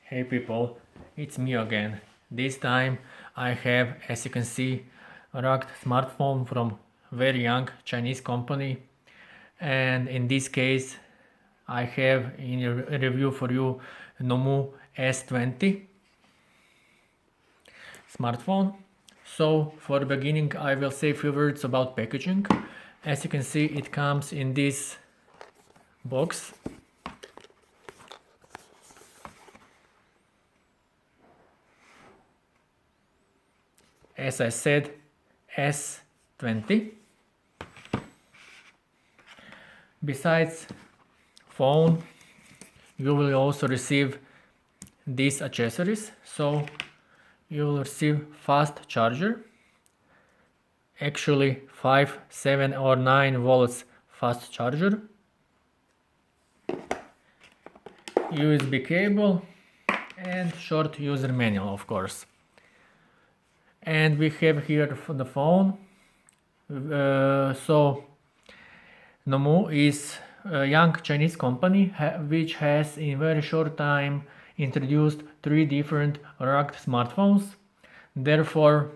Hey people, it's me again. This time I have, as you can see, a rugged smartphone from very young Chinese company, and in this case I have in a review for you Nomu S20 smartphone. So for the beginning I will say a few words about packaging. As you can see, it comes in this box. As I said, S20. Besides phone, you will also receive these accessories. So you will receive fast charger, actually 5, 7 or 9 volts fast charger, USB cable and short user manual, of course. And we have here for the phone. So Nomu is a young Chinese company which has in very short time introduced 3 different rugged smartphones. Therefore,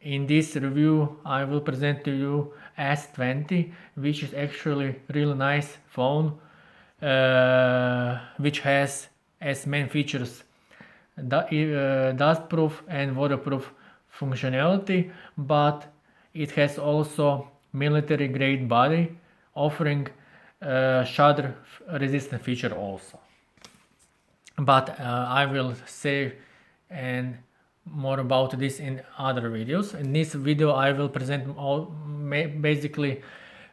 in this review I will present to you S20, which is actually really nice phone, which has as main features dustproof and waterproof functionality, but it has also military grade body offering shatter-resistant feature also. But I will say and more about this in other videos. In this video I will present basically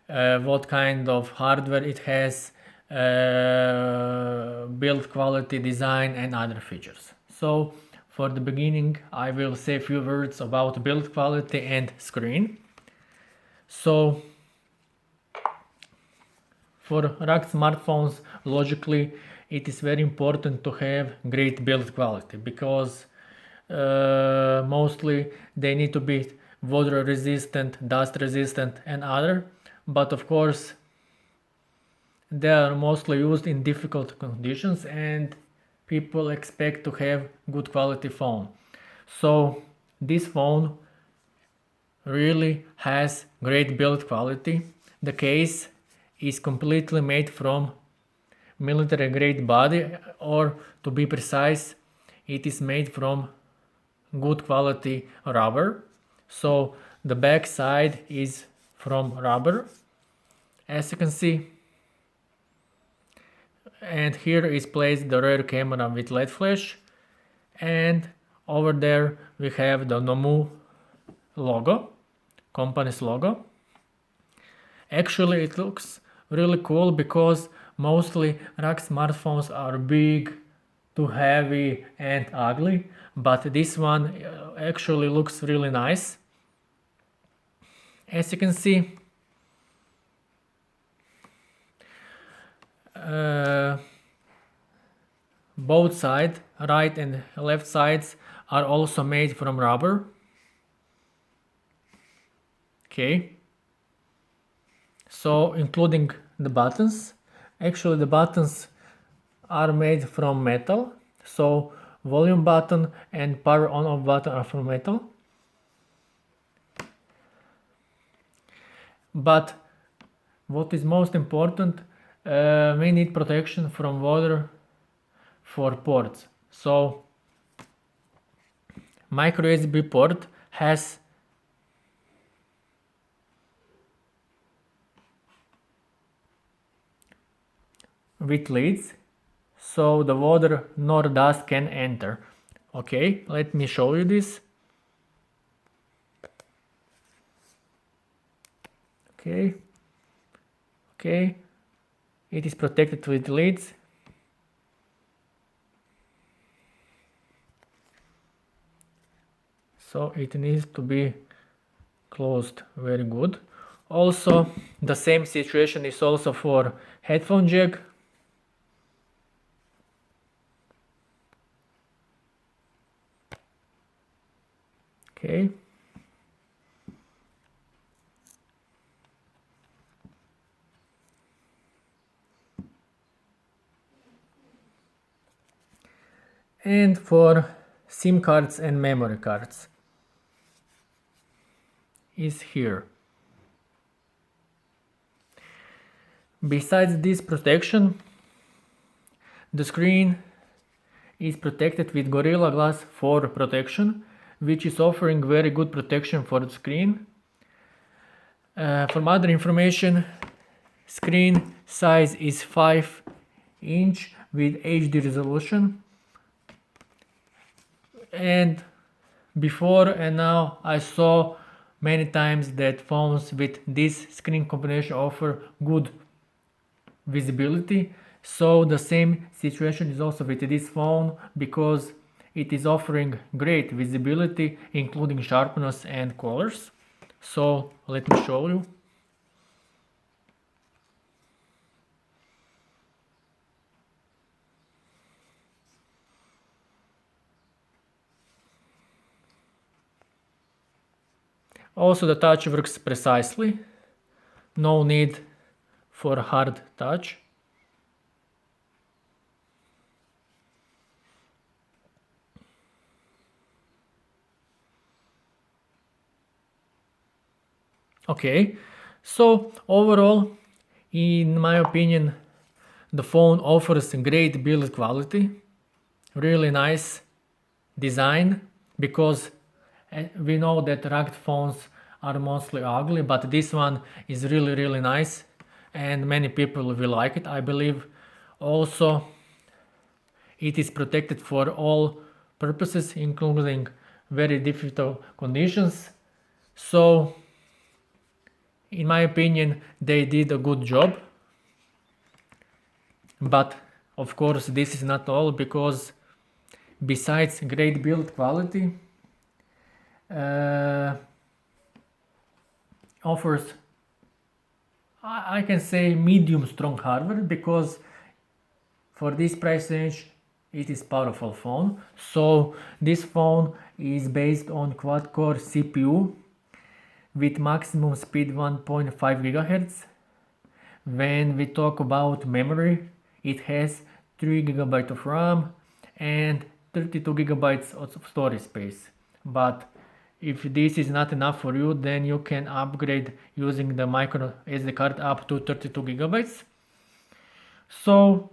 what kind of hardware it has, build quality, design and other features. So for the beginning I will say a few words about build quality and screen. So for rugged smartphones, logically it is very important to have great build quality because mostly they need to be water resistant, dust resistant and other, but of course they are mostly used in difficult conditions and people expect to have good quality phone. So this phone really has great build quality. The case is completely made from military grade body, or to be precise, it is made from good quality rubber. So the back side is from rubber, as you can see, and here is placed the rear camera with LED flash, and over there we have the Nomu logo, company's logo. Actually it looks really cool because mostly rugged smartphones are big, too heavy and ugly, but this one actually looks really nice. As you can see, both sides, right and left sides, are also made from rubber. Okay, so including the buttons. Actually the buttons are made from metal, so volume button and power on off button are from metal. But what is most important, we need protection from water for ports. So micro USB port has with lids, so the water nor dust can enter. Okay, let me show you this. Okay, it is protected with lids. So it needs to be closed very good. Also, the same situation is also for headphone jack. Okay. and for SIM cards and memory cards is here. Besides this protection, the screen is protected with Gorilla Glass 4 protection, which is offering very good protection for the screen. For other information, screen size is 5" with HD resolution, and before and now I saw many times that phones with this screen combination offer good visibility. So the same situation is also with this phone, because it is offering great visibility including sharpness and colors. So let me show you. Also the touch works precisely, no need for hard touch. Okay, so overall, in my opinion, the phone offers great build quality, really nice design, because we know that rugged phones are mostly ugly, but this one is really nice and many people will like it, I believe. Also, it is protected for all purposes, including very difficult conditions. So in my opinion, they did a good job. But of course, this is not all, because besides great build quality, offers, I can say, medium strong hardware, because for this price range it is powerful phone. So this phone is based on quad-core CPU with maximum speed 1.5 GHz. When we talk about memory, it has 3 GB of RAM and 32 GB of storage space. But if this is not enough for you, then you can upgrade using the micro SD card up to 32 GB. So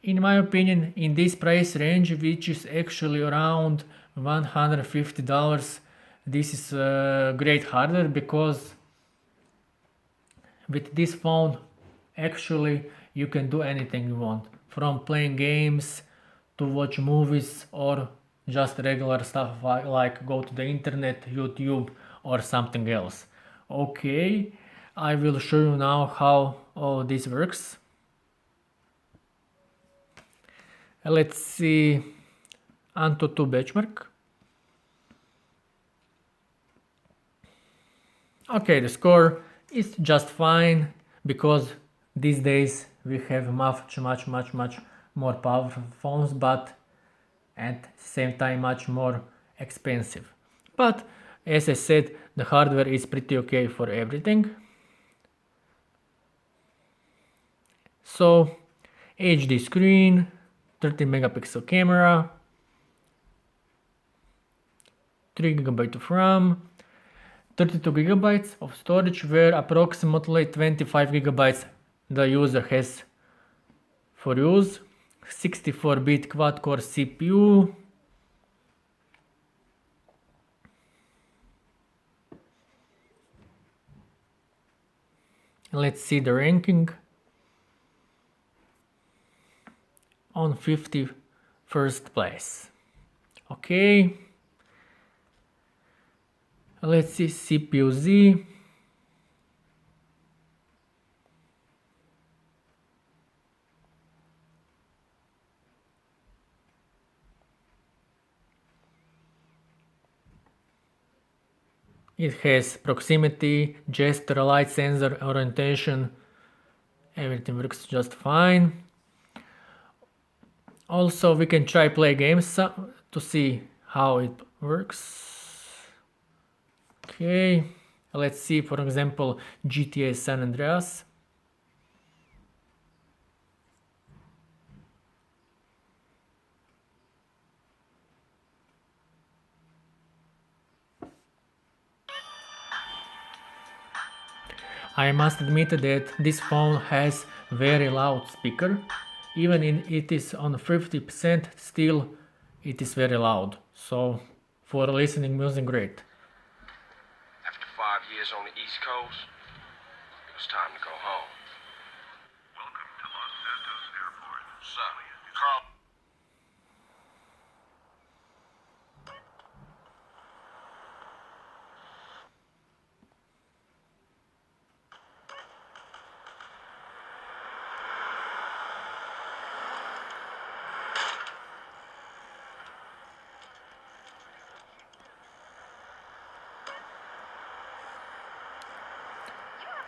in my opinion, in this price range, which is actually around $150, this is great hardware, because with this phone actually you can do anything you want, from playing games to watch movies or just regular stuff like go to the internet, YouTube or something else. Okay, I will show you now how all this works. Let's see Antutu benchmark. Okay, the score is just fine, because these days we have much more powerful phones, but at the same time much more expensive. But as I said, the hardware is pretty okay for everything. So HD screen, 13 megapixel camera, 3 GB of RAM, 32 GB of storage, where approximately 25 GB the user has for use, 64-bit quad-core CPU, let's see the ranking. On 51st place. Okay, let's see CPU Z. It has proximity, gesture, light sensor, orientation, everything works just fine. Also, we can try play games to see how it works. Okay, let's see, for example, GTA San Andreas. I must admit that this phone has very loud speaker. Even if it is on 50%, still it is very loud. So for listening music, great. After 5 years on the East Coast, it was time to go home. Welcome to Los Santos Airport. What's up? Carl.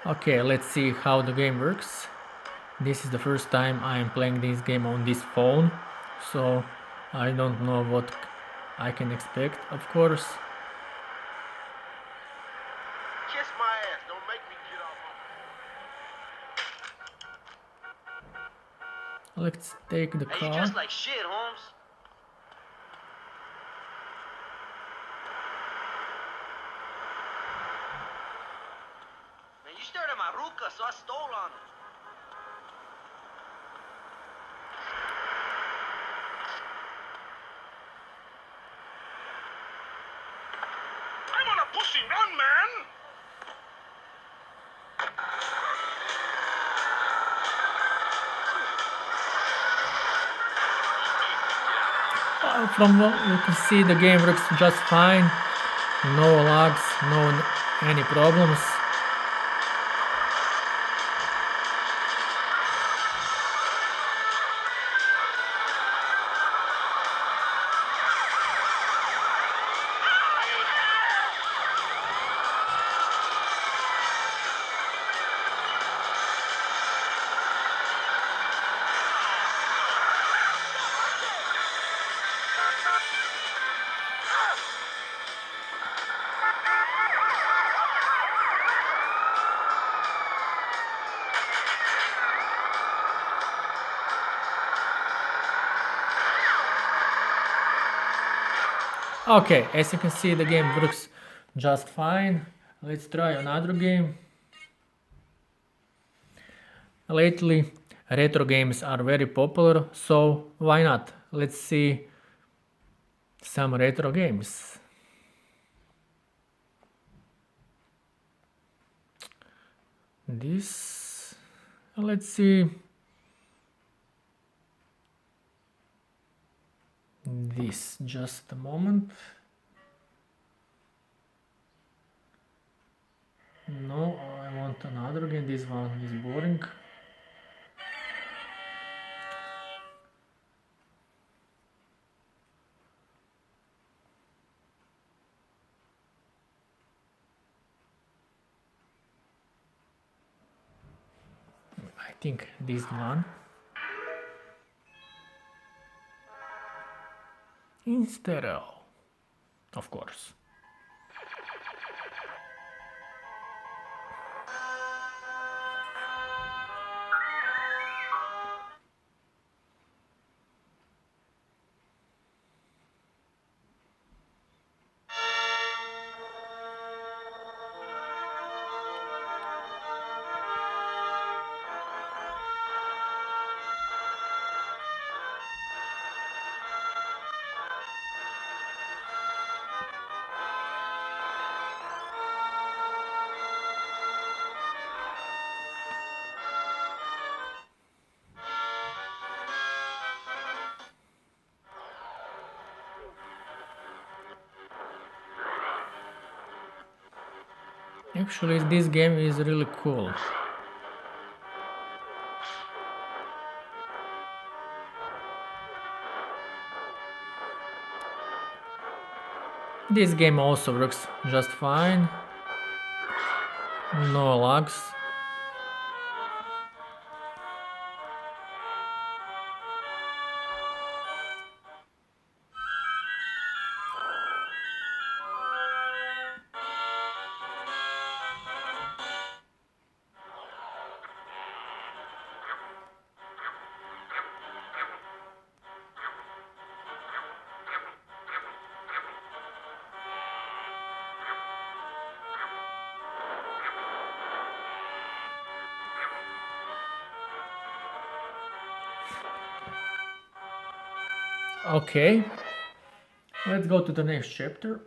Okay, let's see how the game works. This is the first time I am playing this game on this phone, so I don't know what I can expect, of course. Kiss my ass. Don't make me get off on. Let's take the Hey, you car. dressed like shit, Holmes. Man, you stared at my ruka, so I stole on him. I'm on a pussy run, man. From what you can see, the game works just fine. No lags, no any problems. Okay, as you can see, the game works just fine. Let's try another game. Lately, retro games are very popular, so why not? Let's see some retro games. This, let's see. This, just a moment. No, I want another game. This one is boring. I think this one. In stereo, of course. Actually, this game is really cool. This game also works just fine. No lags. Okay, let's go to the next chapter.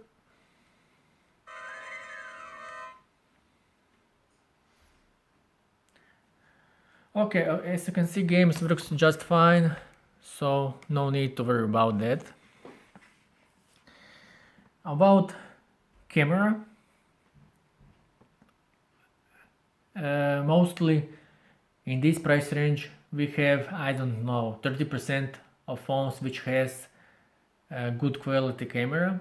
Okay, as you can see, games works just fine, so no need to worry about that. About camera, mostly in this price range we have, I don't know, 30% of phones which has a good quality camera,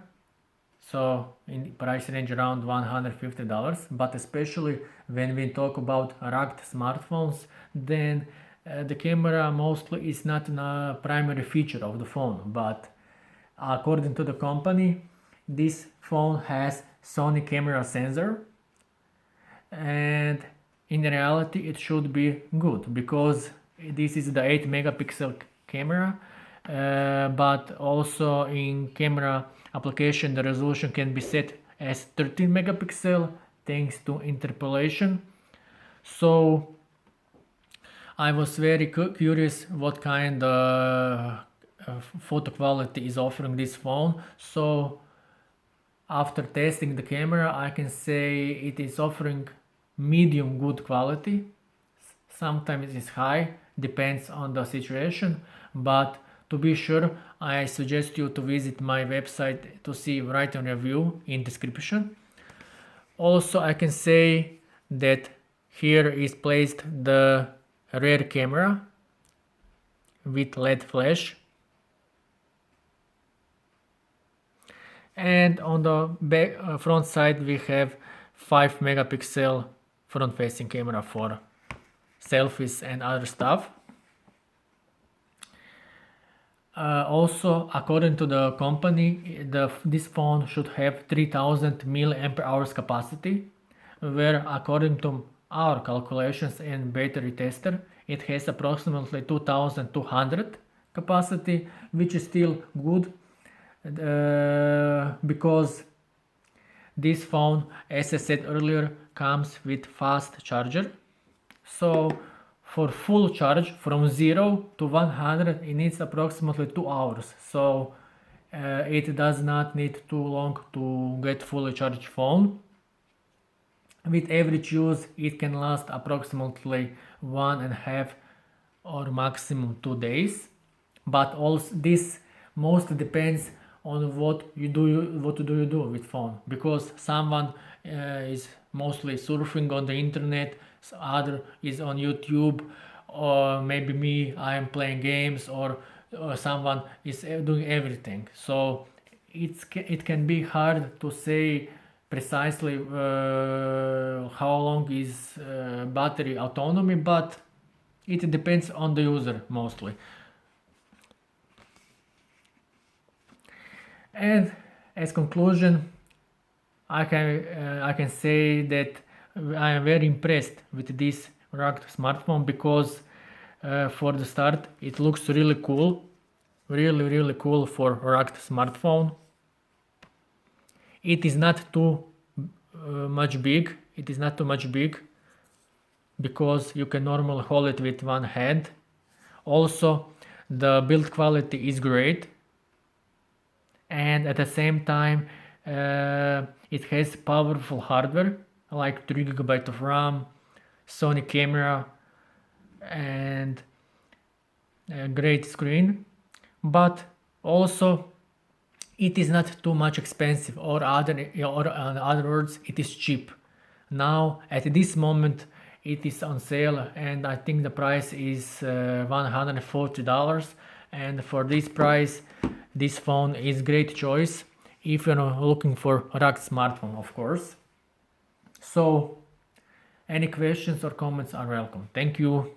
so in price range around $150, but especially when we talk about rugged smartphones, then the camera mostly is not a primary feature of the phone, but according to the company, this phone has Sony camera sensor, and in reality it should be good because this is the 8 megapixel camera, but also in camera application the resolution can be set as 13 megapixel thanks to interpolation. So I was very curious what kind of photo quality is offering this phone. So after testing the camera, I can say it is offering medium good quality. Sometimes it is high, depends on the situation, but to be sure, I suggest you to visit my website to see write a review in description. Also, I can say that here is placed the rear camera with LED flash, and on the back, front side we have 5 megapixel front facing camera for selfies and other stuff. Also, according to the company, this phone should have 3000 mAh capacity, where according to our calculations and battery tester, it has approximately 2200 capacity, which is still good because this phone, as I said earlier, comes with fast charger. So for full charge from 0 to 100 it needs approximately 2 hours. So it does not need too long to get fully charged phone. With average use it can last approximately 1.5 or maximum 2 days. But also this most depends on what you do with phone, because someone is mostly surfing on the internet, other is on YouTube, or maybe me, I am playing games, or someone is doing everything. So it can be hard to say precisely how long is battery autonomy, but it depends on the user mostly. And as conclusion, I can say that I am very impressed with this rugged smartphone because for the start it looks really cool, really cool for rugged smartphone. It is not too much big. It is not too much big because you can normally hold it with one hand. Also, the build quality is great, and at the same time it has powerful hardware like 3 GB of RAM, Sony camera, and a great screen. But also it is not too much expensive, or in other words it is cheap. Now at this moment it is on sale, and I think the price is $140, and for this price this phone is great choice if you're looking for a rugged smartphone, of course. So any questions or comments are welcome. Thank you.